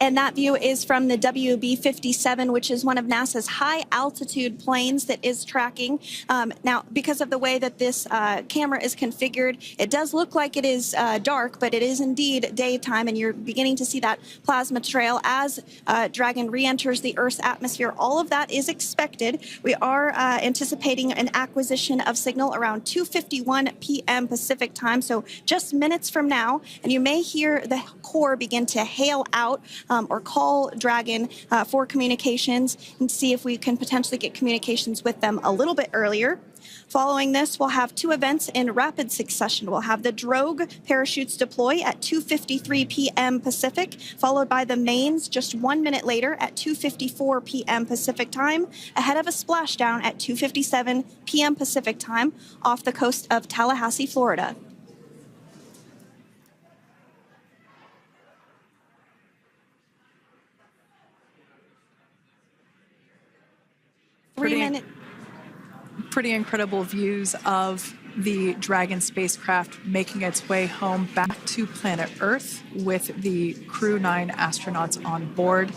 And that view is from the WB-57, which is one of NASA's high-altitude planes that is tracking. Now, because of the way that this camera is configured, it does look like it is dark, but it is indeed daytime, and you're beginning to see that plasma trail as Dragon re-enters the Earth's atmosphere. All of that is expected. We are anticipating an acquisition of signal around 2:51 p.m. Pacific time, so just minutes from now, and you may hear the core begin to hail out or call Dragon for communications and see if we can potentially get communications with them a little bit earlier. Following this, we'll have two events in rapid succession. We'll have the drogue parachutes deploy at 2:53 p.m. Pacific, followed by the mains just 1 minute later at 2:54 p.m. Pacific time, ahead of a splashdown at 2:57 p.m. Pacific time off the coast of Tallahassee, Florida. Pretty incredible views of the Dragon spacecraft making its way home back to planet Earth with the Crew 9 astronauts on board.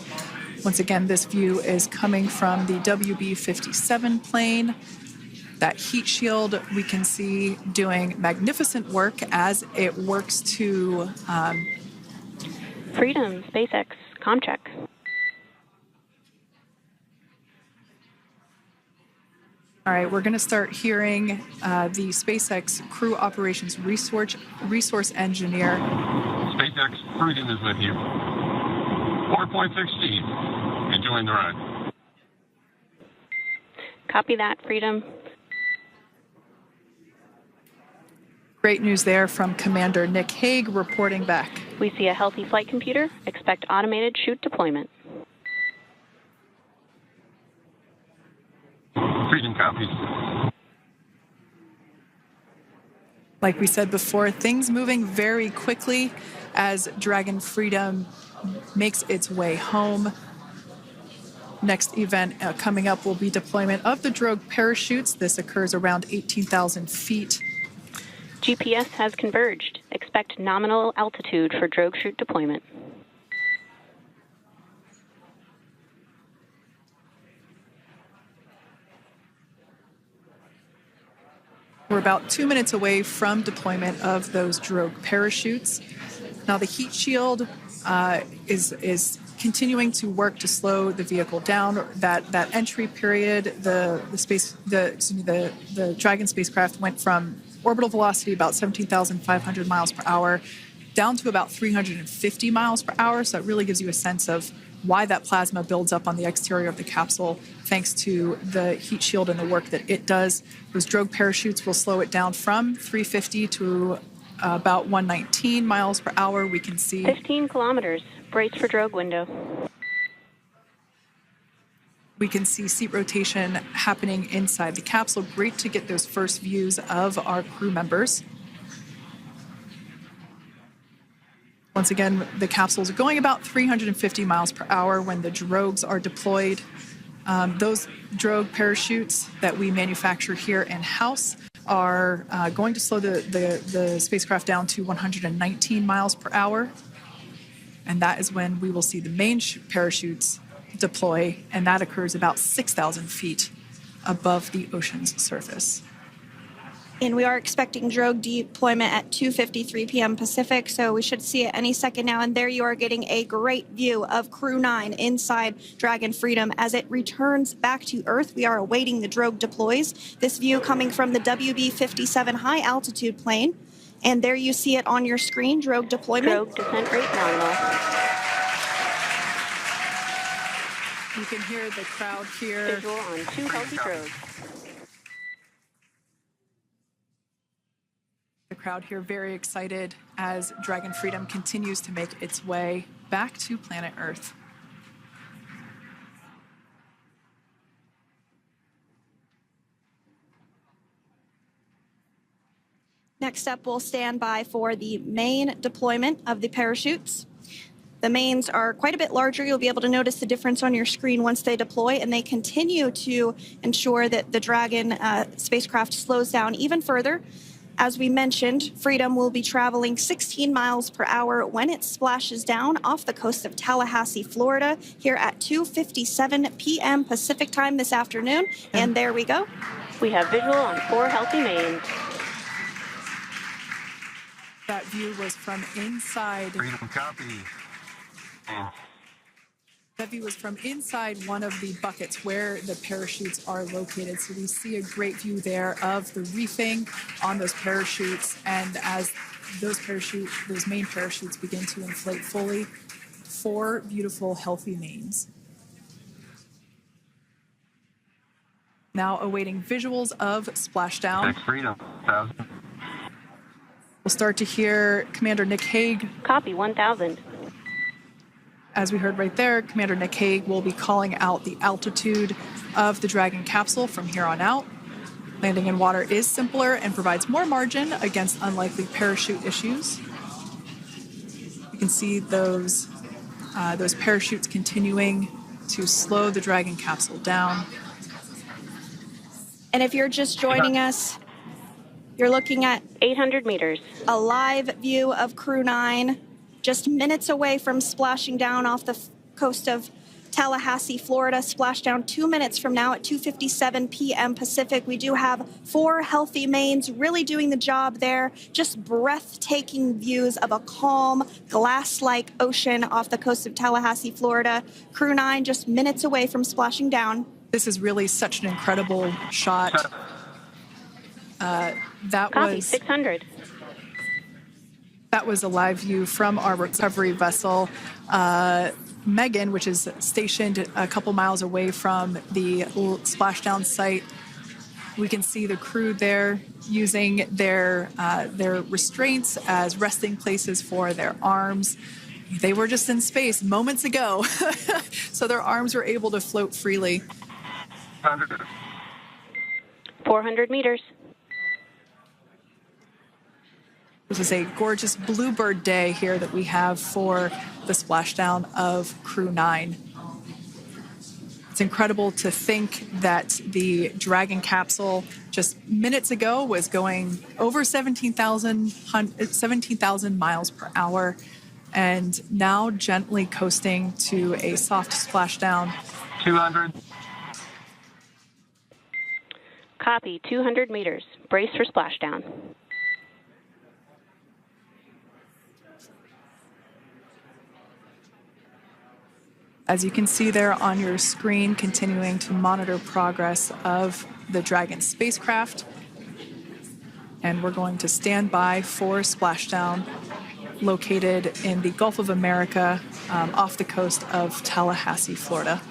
Once again, this view is coming from the WB-57 plane. That heat shield we can see doing magnificent work as it works to... Freedom, SpaceX, Comcheck. All right, we're going to start hearing the SpaceX Crew Operations Resource Engineer. SpaceX Freedom is with you. 4.16. Enjoying the ride. Copy that, Freedom. Great news there from Commander Nick Hague reporting back. We see a healthy flight computer. Expect automated chute deployment. Freedom copies. Like we said before, things moving very quickly as Dragon Freedom makes its way home. Next event coming up will be deployment of the drogue parachutes. This occurs around 18,000 feet. GPS has converged. Expect nominal altitude for drogue chute deployment. We're about 2 minutes away from deployment of those drogue parachutes. Now the heat shield is continuing to work to slow the vehicle down. That entry period, the Dragon spacecraft went from orbital velocity about 17,500 miles per hour down to about 350 miles per hour. So that really gives you a sense of why that plasma builds up on the exterior of the capsule, thanks to the heat shield and the work that it does. Those drogue parachutes will slow it down from 350 to about 119 miles per hour. We can see 15 kilometers. Brace for drogue window. We can see seat rotation happening inside the capsule. Great to get those first views of our crew members. Once again, the capsules are going about 350 miles per hour when the drogues are deployed. Those drogue parachutes that we manufacture here in-house are going to slow the spacecraft down to 119 miles per hour. And that is when we will see the main parachutes deploy, and that occurs about 6,000 feet above the ocean's surface. And we are expecting drogue deployment at 2:53 p.m. Pacific, so we should see it any second now. And there you are getting a great view of Crew 9 inside Dragon Freedom as it returns back to Earth. We are awaiting the drogue deploys. This view coming from the WB-57 high-altitude plane. And there you see it on your screen, drogue deployment. Drogue descent rate nominal. You can hear the crowd here. Visual on 2 healthy drogues. The crowd here very excited as Dragon Freedom continues to make its way back to planet Earth. Next up, we'll stand by for the main deployment of the parachutes. The mains are quite a bit larger. You'll be able to notice the difference on your screen once they deploy, and they continue to ensure that the Dragon spacecraft slows down even further As we mentioned, Freedom will be traveling 16 miles per hour when it splashes down off the coast of Tallahassee, Florida, here at 2:57 p.m. Pacific time this afternoon. And there we go. We have visual on 4 healthy mains. That view was from inside. Freedom copy. That view was from inside one of the buckets where the parachutes are located. So we see a great view there of the reefing on those parachutes. And as those main parachutes begin to inflate fully, 4 beautiful, healthy mains. Now awaiting visuals of Splashdown. Next Freedom, 1,000. We'll start to hear Commander Nick Hague. Copy, 1,000. As we heard right there, Commander Nick Hague will be calling out the altitude of the Dragon capsule from here on out. Landing in water is simpler and provides more margin against unlikely parachute issues. You can see those parachutes continuing to slow the Dragon capsule down. And if you're just joining us, you're looking at 800 meters. a live view of Crew 9, just minutes away from splashing down off the coast of Tallahassee, Florida. Splashdown 2 minutes from now at 2:57 p.m. Pacific. We do have 4 healthy mains really doing the job there. Just breathtaking views of a calm, glass-like ocean off the coast of Tallahassee, Florida. Crew 9 just minutes away from splashing down. This is really such an incredible shot. Copy, 600. That was a live view from our recovery vessel, Megan, which is stationed a couple miles away from the splashdown site. We can see the crew there using their restraints as resting places for their arms. They were just in space moments ago, so their arms were able to float freely. 400 meters. This is a gorgeous bluebird day here that we have for the splashdown of Crew 9. It's incredible to think that the Dragon capsule just minutes ago was going over 17,000 miles per hour and now gently coasting to a soft splashdown. 200. Copy, 200 meters. Brace for splashdown. As you can see there on your screen, continuing to monitor progress of the Dragon spacecraft. And we're going to stand by for splashdown, located in the Gulf of America, off the coast of Tallahassee, Florida.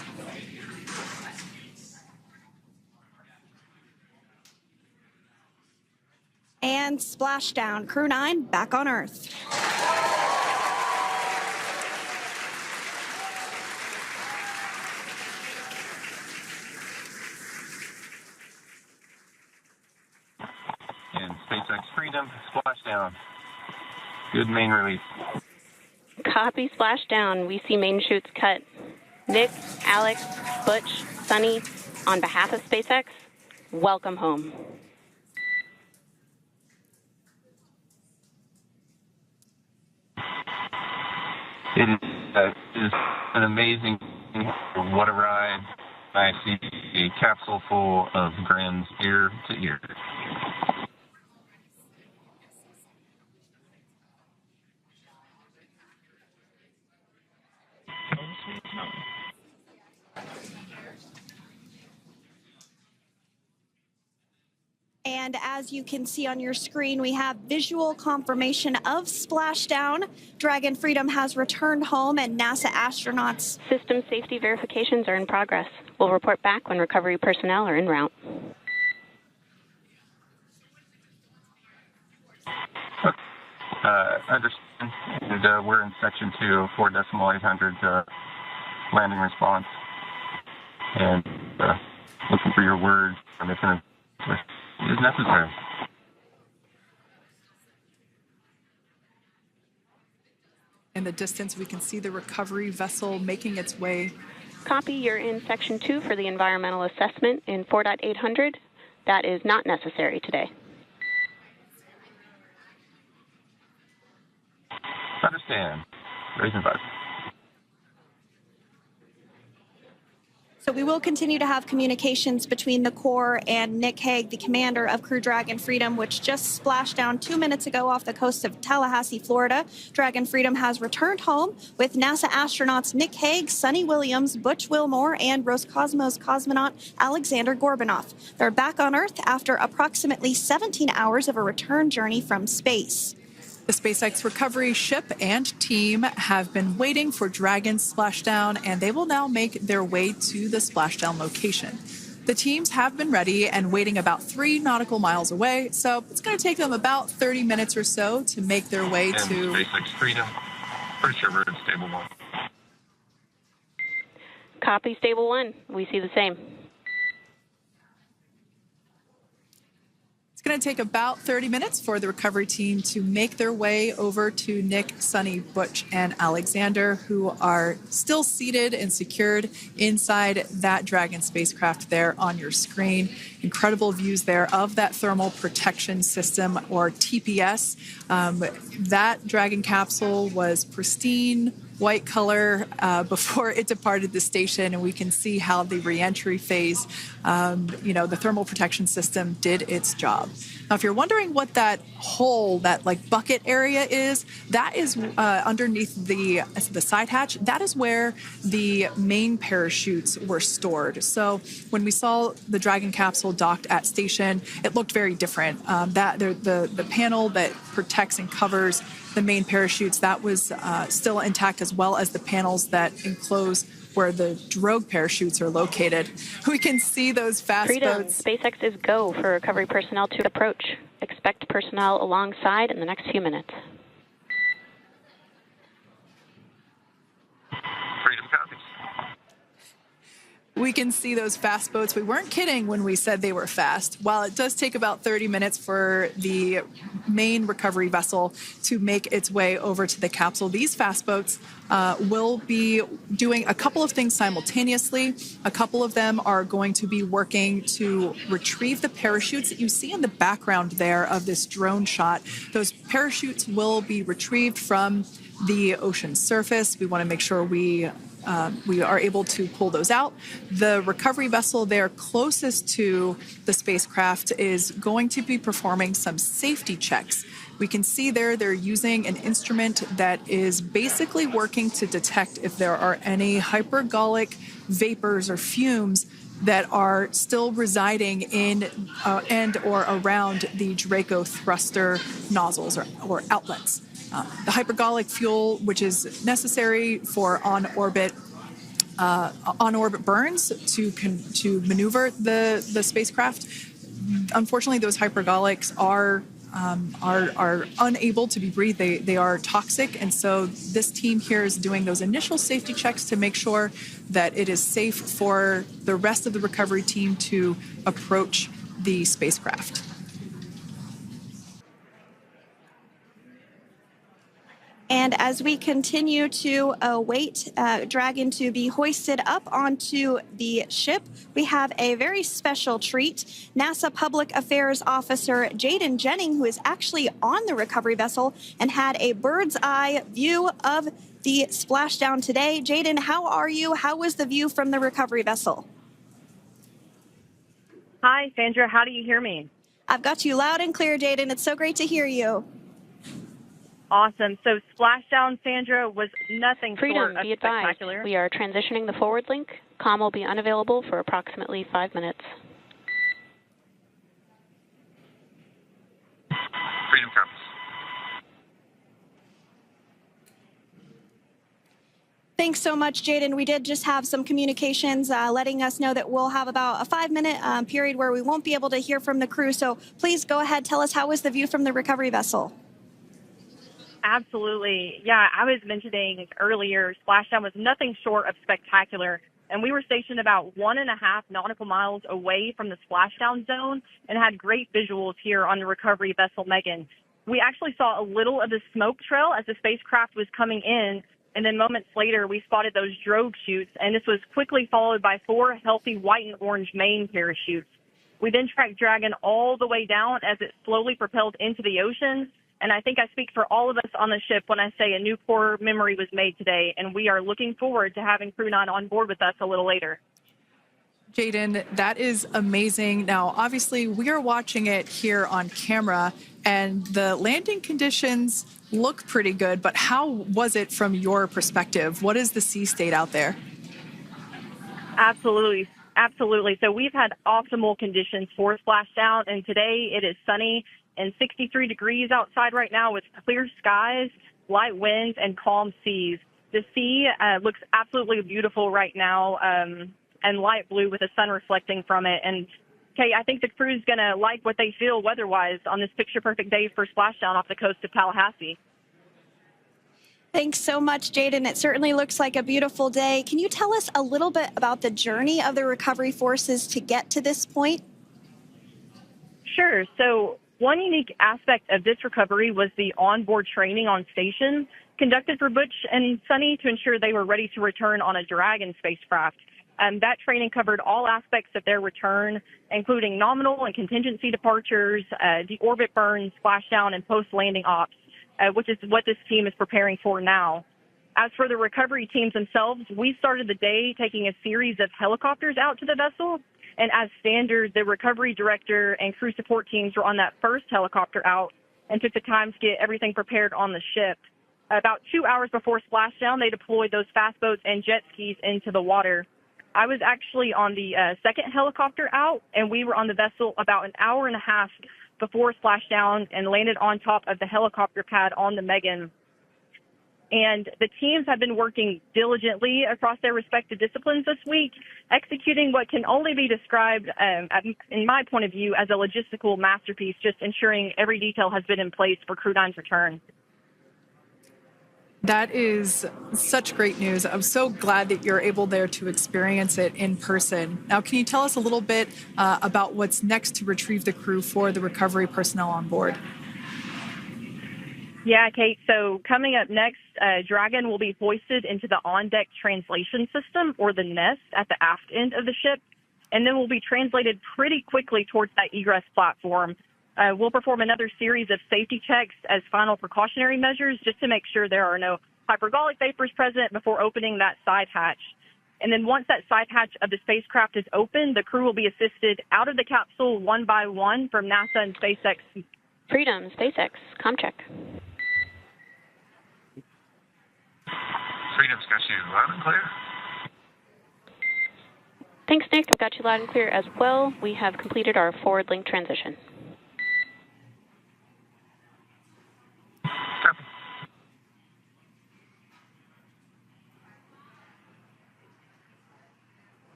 And splashdown. Crew 9 back on Earth. And SpaceX Freedom, splashdown. Good main release. Copy, splashdown. We see main chutes cut. Nick, Alex, Butch, Sunny, on behalf of SpaceX, welcome home. It is an amazing, what a ride. I see a capsule full of grins ear to ear. And as you can see on your screen, we have visual confirmation of splashdown. Dragon Freedom has returned home, and NASA astronauts. System safety verifications are in progress. We'll report back when recovery personnel are en route. Understand. And we're in section 2, 4.800 landing response. And looking for your word on if it is necessary. In the distance, we can see the recovery vessel making its way. Copy, you're in section 2 for the environmental assessment in 4.800. That is not necessary today. Understand. Raising 5. So we will continue to have communications between the Corps and Nick Hague, the commander of Crew Dragon Freedom, which just splashed down 2 minutes ago off the coast of Tallahassee, Florida. Dragon Freedom has returned home with NASA astronauts Nick Hague, SunitaWilliams, Butch Wilmore, and Roscosmos cosmonaut Alexander Gorbanov. They're back on Earth after approximately 17 hours of a return journey from space. The SpaceX recovery ship and team have been waiting for Dragon's splashdown, and they will now make their way to the splashdown location. The teams have been ready and waiting about 3 nautical miles away, so it's going to take them about 30 minutes or so to make their way And to SpaceX Freedom. Pretty sure we're in stable 1. Copy, stable 1. We see the same. It's going to take about 30 minutes for the recovery team to make their way over to Nick, Sunny, Butch, and Alexander, who are still seated and secured inside that Dragon spacecraft there on your screen. Incredible views there of that thermal protection system, or TPS. That Dragon capsule was pristine, white color before it departed the station, and we can see how the reentry phase, the thermal protection system did its job. Now, if you're wondering what that hole, that like bucket area is, that is underneath the side hatch. That is where the main parachutes were stored. So when we saw the Dragon capsule docked at station, it looked very different. The panel that protects and covers the main parachutes, that was still intact, as well as the panels that enclose where the drogue parachutes are located. We can see those fast Freedom, boats. SpaceX is go for recovery personnel to approach. Expect personnel alongside in the next few minutes. Freedom copies. We can see those fast boats. We weren't kidding when we said they were fast. While it does take about 30 minutes for the main recovery vessel to make its way over to the capsule, these fast boats will be doing a couple of things simultaneously. A couple of them are going to be working to retrieve the parachutes that you see in the background there of this drone shot. Those parachutes will be retrieved from the ocean surface. We want to make sure we are able to pull those out. The recovery vessel there closest to the spacecraft is going to be performing some safety checks. We can see there they're using an instrument that is basically working to detect if there are any hypergolic vapors or fumes that are still residing in and or around the Draco thruster nozzles or outlets. The hypergolic fuel, which is necessary for on-orbit burns to maneuver the spacecraft. Unfortunately, those hypergolics are unable to be breathed. They are toxic, and so this team here is doing those initial safety checks to make sure that it is safe for the rest of the recovery team to approach the spacecraft. And as we continue to await Dragon to be hoisted up onto the ship, we have a very special treat. NASA Public Affairs Officer Jaden Jennings, who is actually on the recovery vessel and had a bird's eye view of the splashdown today. Jaden, how are you? How was the view from the recovery vessel? Hi, Sandra. How do you hear me? I've got you loud and clear, Jaden. It's so great to hear you. Awesome. So Splashdown, Sandra, was nothing short of Be advised, spectacular. we are transitioning the forward link. Comm will be unavailable for approximately 5 minutes. Freedom copies. Thanks so much, Jaden. We did just have some communications letting us know that we'll have about a 5-minute period where we won't be able to hear from the crew. So please go ahead, tell us, how was the view from the recovery vessel? Absolutely. Yeah, I was mentioning earlier, Splashdown was nothing short of spectacular. And we were stationed about 1.5 nautical miles away from the splashdown zone and had great visuals here on the recovery vessel Megan. We actually saw a little of the smoke trail as the spacecraft was coming in, and then moments later we spotted those drogue chutes, and this was quickly followed by 4 healthy white and orange main parachutes. We then tracked Dragon all the way down as it slowly propelled into the ocean, And I think I speak for all of us on the ship when I say a new core memory was made today, and we are looking forward to having Crew 9 on board with us a little later. Jaden, that is amazing. Now, obviously, we are watching it here on camera, and the landing conditions look pretty good, but how was it from your perspective? What is the sea state out there? Absolutely. So we've had optimal conditions for Splashdown, and today it is sunny and 63 degrees outside right now with clear skies, light winds, and calm seas. The sea looks absolutely beautiful right now, and light blue with the sun reflecting from it. And, Kay, I think the crew's going to like what they feel weather-wise on this picture-perfect day for Splashdown off the coast of Tallahassee. Thanks so much, Jaden. It certainly looks like a beautiful day. Can you tell us a little bit about the journey of the recovery forces to get to this point? Sure. So one unique aspect of this recovery was the onboard training on station conducted for Butch and Sunny to ensure they were ready to return on a Dragon spacecraft. That training covered all aspects of their return, including nominal and contingency departures, deorbit burns, splashdown, and post-landing ops, which is what this team is preparing for now. As for the recovery teams themselves, we started the day taking a series of helicopters out to the vessel, and as standard, the recovery director and crew support teams were on that first helicopter out and took the time to get everything prepared on the ship. About 2 hours before splashdown, they deployed those fast boats and jet skis into the water. I was actually on the second helicopter out, and we were on the vessel about an hour and a half before splashdown and landed on top of the helicopter pad on the Megan. And the teams have been working diligently across their respective disciplines this week, executing what can only be described, in my point of view, as a logistical masterpiece, just ensuring every detail has been in place for Crew 9's return. That is such great news. I'm so glad that you're able there to experience it in person. Now, can you tell us a little bit about what's next to retrieve the crew for the recovery personnel on board? Yeah, Kate. So coming up next, Dragon will be hoisted into the on-deck translation system, or the nest, at the aft end of the ship, and then will be translated pretty quickly towards that egress platform. We'll perform another series of safety checks as final precautionary measures just to make sure there are no hypergolic vapors present before opening that side hatch. And then once that side hatch of the spacecraft is open, the crew will be assisted out of the capsule one by one from NASA and SpaceX. Freedom, SpaceX, ComCheck. Freedom's got you loud and clear. Thanks, Nick. I've got you loud and clear as well. We have completed our forward link transition.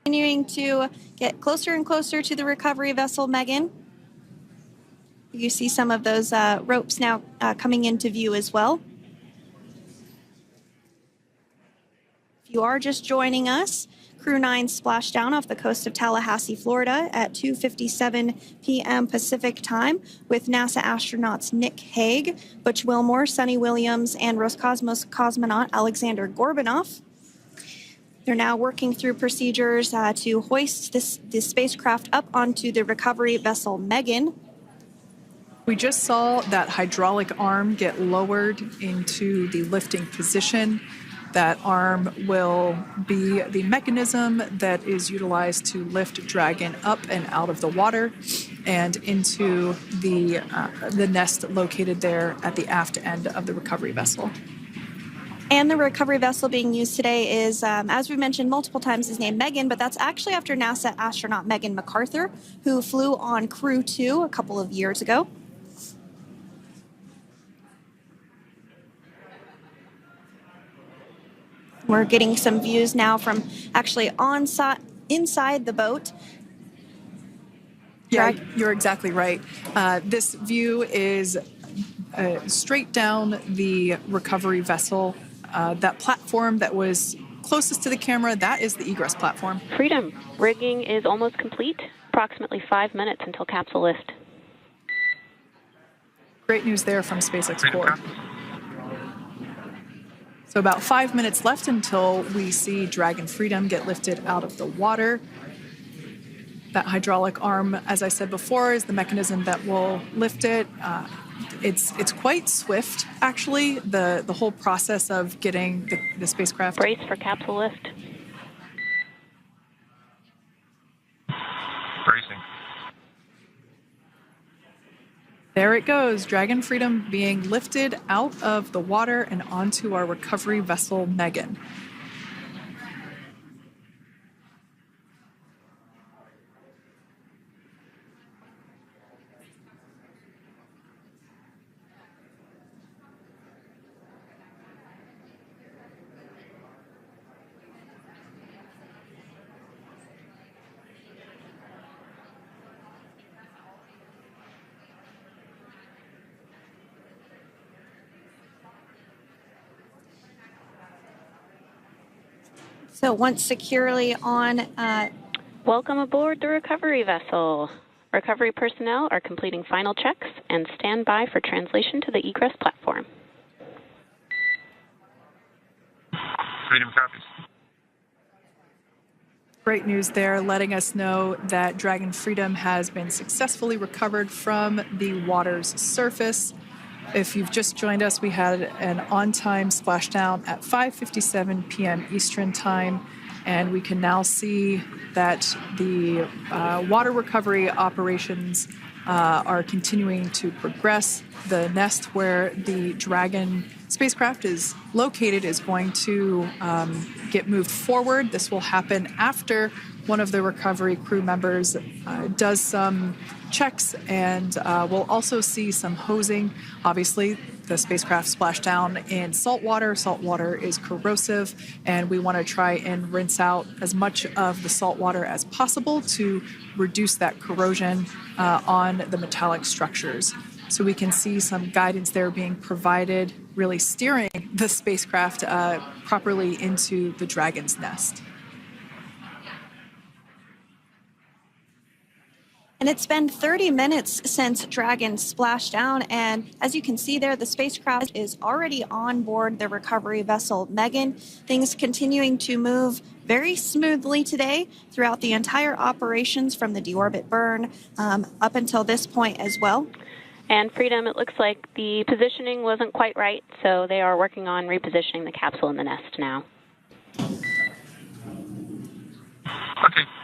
Continuing to get closer and closer to the recovery vessel, Megan. You see some of those ropes now coming into view as well. If you are just joining us, Crew 9 splashed down off the coast of Tallahassee, Florida at 2:57 p.m. Pacific time with NASA astronauts Nick Hague, Butch Wilmore, SunitaWilliams, and Roscosmos cosmonaut Alexander Gorbunov. They're now working through procedures to hoist this spacecraft up onto the recovery vessel Megan. We just saw that hydraulic arm get lowered into the lifting position. That arm will be the mechanism that is utilized to lift Dragon up and out of the water and into the nest located there at the aft end of the recovery vessel. And the recovery vessel being used today is, as we mentioned multiple times, is named Megan, but that's actually after NASA astronaut Megan McArthur, who flew on Crew 2 a couple of years ago. We're getting some views now from actually inside the boat. Yeah, you're exactly right. This view is straight down the recovery vessel. That platform that was closest to the camera, that is the egress platform. Freedom, rigging is almost complete. Approximately 5 minutes until capsule lift. Great news there from SpaceX Core. So about 5 minutes left until we see Dragon Freedom get lifted out of the water. That hydraulic arm, as I said before, is the mechanism that will lift it. It's quite swift, actually, the whole process of getting the spacecraft. Brace for capsule lift. Bracing. There it goes, Dragon Freedom being lifted out of the water and onto our recovery vessel, Megan. So once securely on... Welcome aboard the recovery vessel. Recovery personnel are completing final checks and stand by for translation to the egress platform. Freedom copies. Great news there, letting us know that Dragon Freedom has been successfully recovered from the water's surface. If you've just joined us, we had an on-time splashdown at 5:57 p.m. Eastern Time, and we can now see that the water recovery operations are continuing to progress. The nest where the Dragon spacecraft is located is going to get moved forward. This will happen after one of the recovery crew members does some checks, and we'll also see some hosing. Obviously, the spacecraft splashed down in salt water. Salt water is corrosive, and we want to try and rinse out as much of the salt water as possible to reduce that corrosion on the metallic structures. So we can see some guidance there being provided, really steering the spacecraft properly into the Dragon's nest. And it's been 30 minutes since Dragon splashed down, and as you can see there, the spacecraft is already on board the recovery vessel Megan. Things continuing to move very smoothly today throughout the entire operations from the deorbit burn up until this point as well. And Freedom, it looks like the positioning wasn't quite right, so they are working on repositioning the capsule in the nest now. Okay,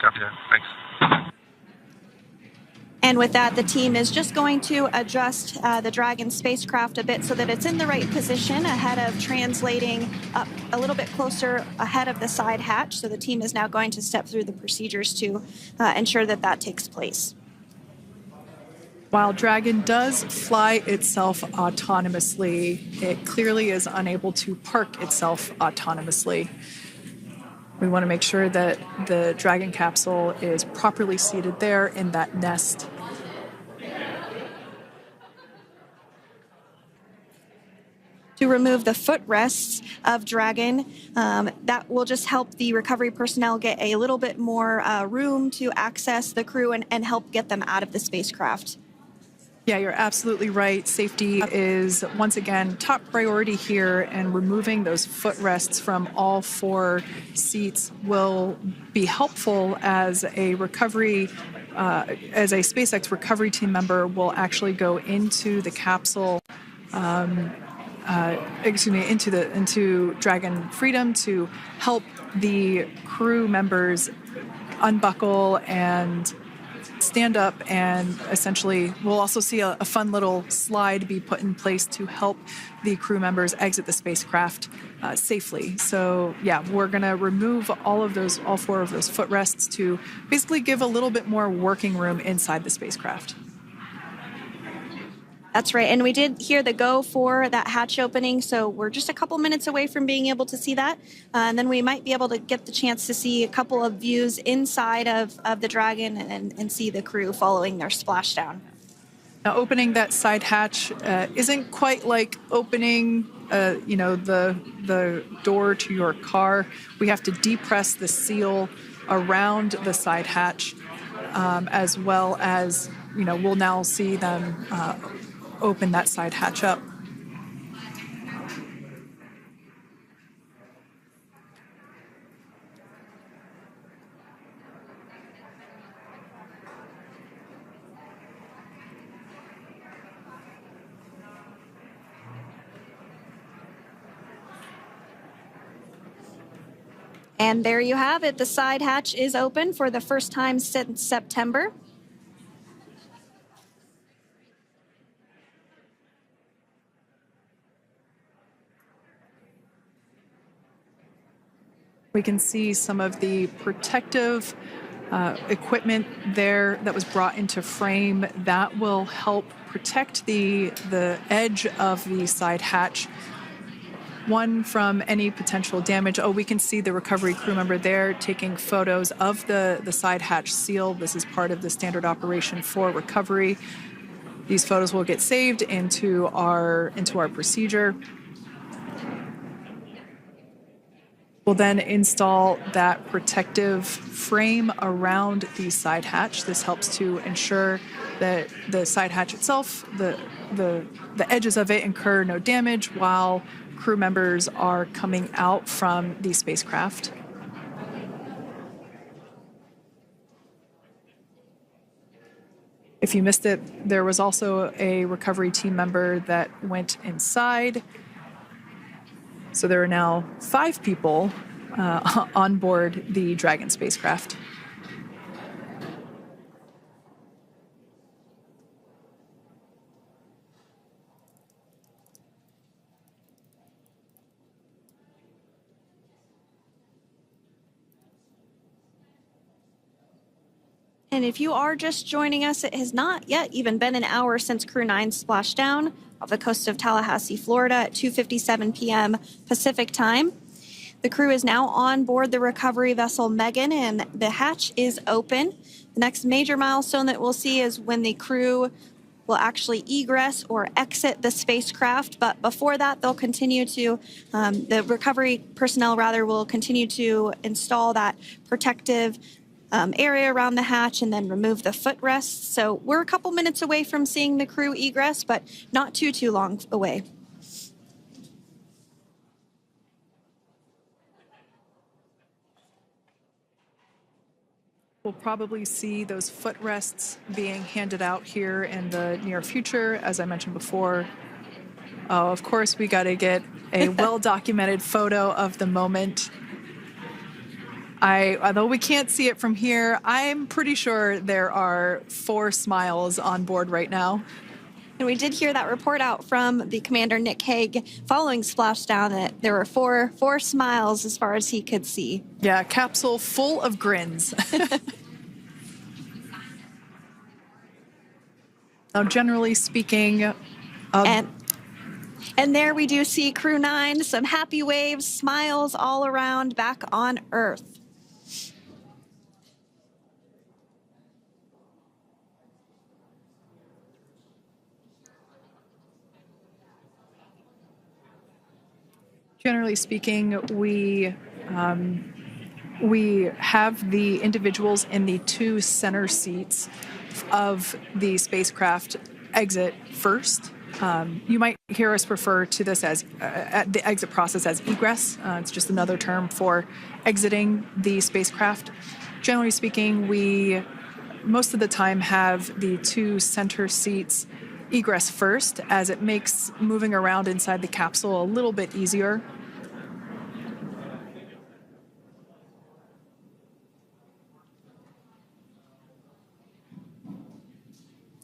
copy that. Thanks. And with that, the team is just going to adjust the Dragon spacecraft a bit so that it's in the right position ahead of translating up a little bit closer ahead of the side hatch. So the team is now going to step through the procedures to ensure that that takes place. While Dragon does fly itself autonomously, it clearly is unable to park itself autonomously. We want to make sure that the Dragon capsule is properly seated there in that nest. To remove the footrests of Dragon, that will just help the recovery personnel get a little bit more room to access the crew and help get them out of the spacecraft. Yeah, you're absolutely right. Safety is, once again, top priority here, and removing those footrests from all four seats will be helpful as a recovery, as a SpaceX recovery team member will actually go into the capsule, into Dragon Freedom to help the crew members unbuckle and stand up, and essentially we'll also see a fun little slide be put in place to help the crew members exit the spacecraft safely. So yeah, we're going to remove all four of those footrests to basically give a little bit more working room inside the spacecraft. That's right, and we did hear the go for that hatch opening, so we're just a couple minutes away from being able to see that, and then we might be able to get the chance to see a couple of views inside of the Dragon and see the crew following their splashdown. Now, opening that side hatch isn't quite like opening, the door to your car. We have to depress the seal around the side hatch, as well as, we'll now see them open that side hatch up. And there you have it. The side hatch is open for the first time since September. We can see some of the protective equipment there that was brought into frame that will help protect the edge of the side hatch. One, from any potential damage. Oh, we can see the recovery crew member there taking photos of the side hatch seal. This is part of the standard operation for recovery. These photos will get saved into our procedure. We'll then install that protective frame around the side hatch. This helps to ensure that the side hatch itself, the edges of it, incur no damage while crew members are coming out from the spacecraft. If you missed it, there was also a recovery team member that went inside. So there are now 5 people on board the Dragon spacecraft. And if you are just joining us, it has not yet even been an hour since Crew 9 splashed down off the coast of Tallahassee, Florida at 2:57 p.m. Pacific time. The crew is now on board the recovery vessel Megan, and the hatch is open. The next major milestone that we'll see is when the crew will actually egress or exit the spacecraft. But before that, they'll continue to, the recovery personnel rather, will continue to install that protective area around the hatch and then remove the footrests. So we're a couple minutes away from seeing the crew egress, but not too long away. We'll probably see those footrests being handed out here in the near future, as I mentioned before. Oh, of course, we got to get a well-documented photo of the moment. Although we can't see it from here, I'm pretty sure there are 4 smiles on board right now. And we did hear that report out from the commander, Nick Hague, following Splashdown, that there were four smiles as far as he could see. Yeah, capsule full of grins. Now, generally speaking... And there we do see Crew 9, some happy waves, smiles all around back on Earth. Generally speaking, we have the individuals in the 2 center seats of the spacecraft exit first. You might hear us refer to this as the exit process as egress. It's just another term for exiting the spacecraft. Generally speaking, we most of the time have the 2 center seats egress first, as it makes moving around inside the capsule a little bit easier.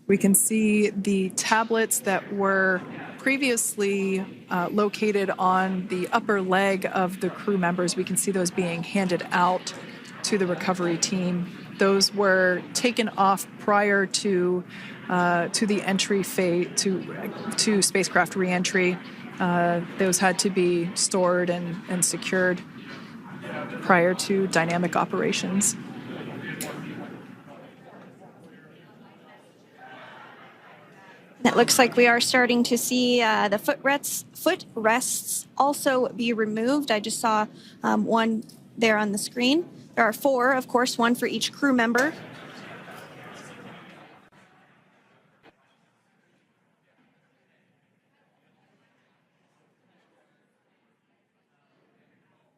We can see the tablets that were previously located on the upper leg of the crew members. We can see those being handed out to the recovery team. Those were taken off prior to the entry phase, to spacecraft reentry. Those had to be stored and secured prior to dynamic operations. It looks like we are starting to see the footrests also be removed. I just saw one there on the screen. There are 4, of course, 1 for each crew member.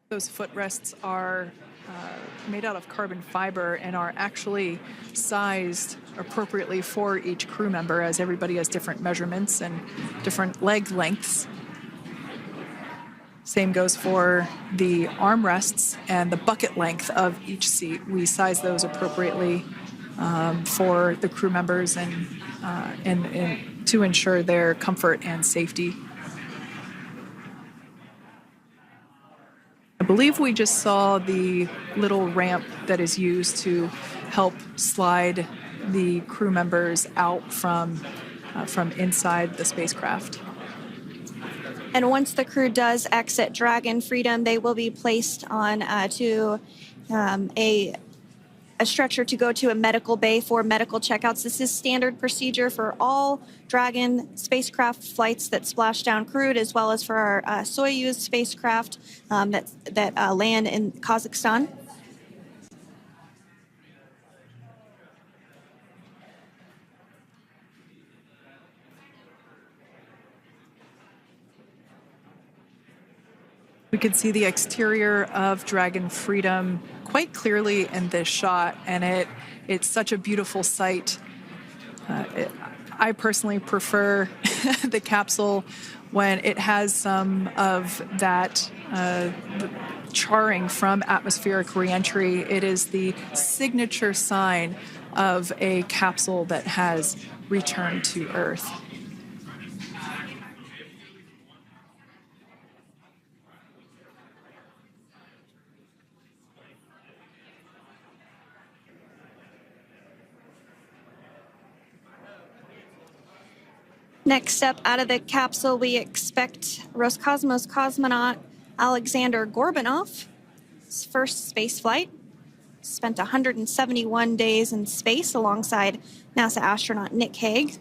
Those footrests are made out of carbon fiber and are actually sized appropriately for each crew member, as everybody has different measurements and different leg lengths. Same goes for the armrests and the bucket length of each seat. We size those appropriately for the crew members and to ensure their comfort and safety. I believe we just saw the little ramp that is used to help slide the crew members out from inside the spacecraft. And once the crew does exit Dragon Freedom, they will be placed on to a stretcher to go to a medical bay for medical checkouts. This is standard procedure for all Dragon spacecraft flights that Splashdown crewed, as well as for our Soyuz spacecraft that land in Kazakhstan. We could see the exterior of Dragon Freedom quite clearly in this shot, and it's such a beautiful sight. I personally prefer the capsule when it has some of that charring from atmospheric reentry. It is the signature sign of a capsule that has returned to Earth. Next up out of the capsule, we expect Roscosmos cosmonaut Alexander Gorbanov. His first space flight. Spent 171 days in space alongside NASA astronaut Nick Hague.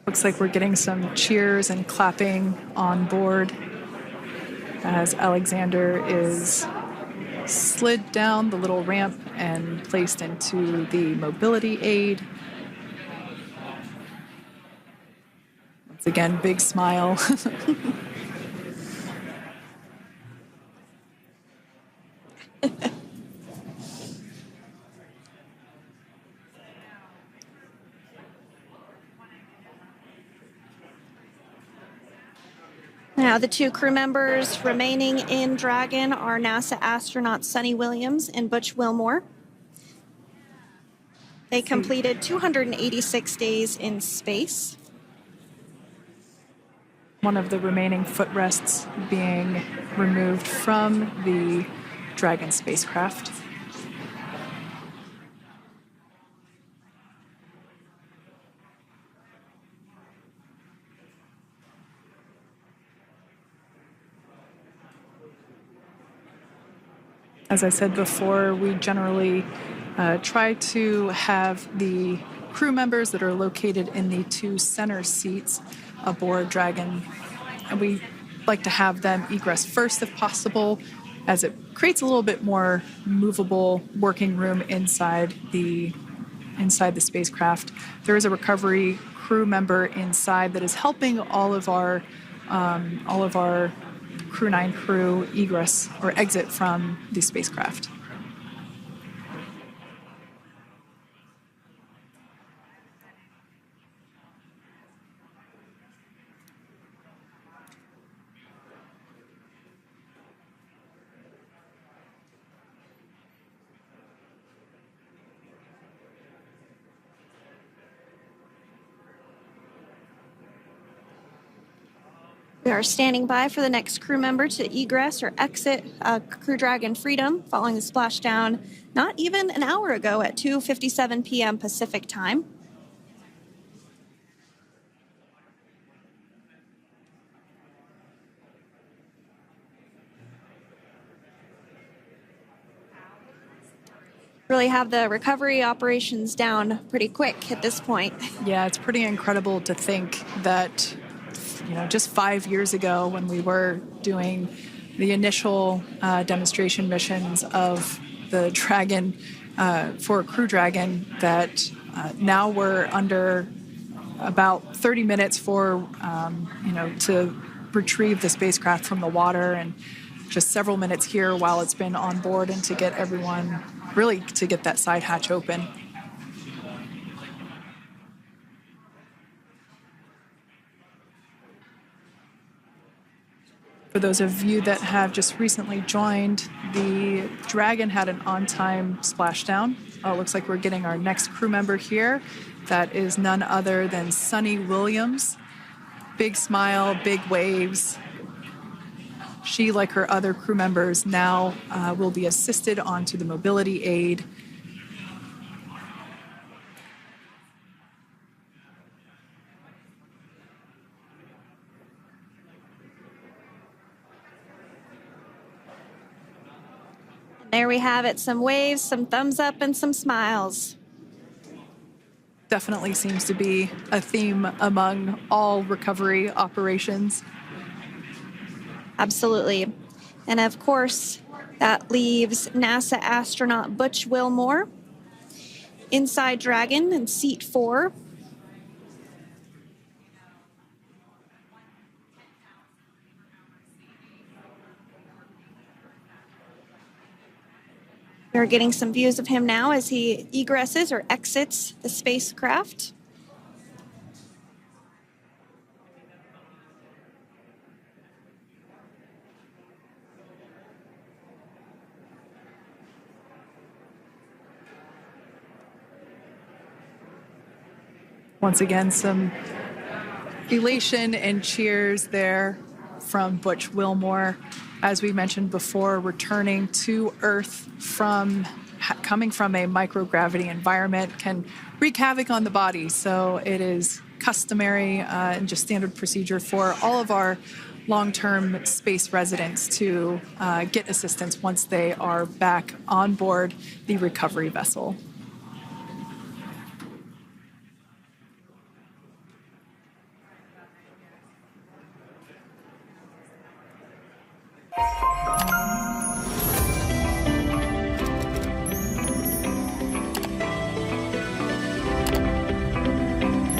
Looks like we're getting some cheers and clapping on board as Alexander is slid down the little ramp and placed into the mobility aid. Once again, big smile. Now, the two crew members remaining in Dragon are NASA astronauts SunitaWilliams and Butch Wilmore. They completed 286 days in space. One of the remaining footrests being removed from the Dragon spacecraft. As I said before, we generally try to have the crew members that are located in the two center seats aboard Dragon, and we like to have them egress first if possible, as it creates a little bit more movable working room inside the spacecraft. There is a recovery crew member inside that is helping all of our Crew 9 crew egress or exit from the spacecraft. We are standing by for the next crew member to egress or exit Crew Dragon Freedom following the splashdown not even an hour ago at 2:57 p.m. Pacific time. Really have the recovery operations down pretty quick at this point. Yeah, it's pretty incredible to think that just 5 years ago when we were doing the initial demonstration missions of the Dragon for Crew Dragon, that now we're under about 30 minutes for, to retrieve the spacecraft from the water, and just several minutes here while it's been on board and to get everyone, really to get that side hatch open. For those of you that have just recently joined, the Dragon had an on-time splashdown. It looks like we're getting our next crew member here. That is none other than SunitaWilliams. Big smile, big waves. She, like her other crew members, now will be assisted onto the mobility aid. There we have it, some waves, some thumbs up, and some smiles. Definitely seems to be a theme among all recovery operations. Absolutely. And of course, that leaves NASA astronaut Butch Wilmore inside Dragon in seat 4. We're getting some views of him now as he egresses or exits the spacecraft. Once again, some elation and cheers there from Butch Wilmore. As we mentioned before, returning to Earth from coming from a microgravity environment can wreak havoc on the body. So it is customary and just standard procedure for all of our long-term space residents to get assistance once they are back on board the recovery vessel.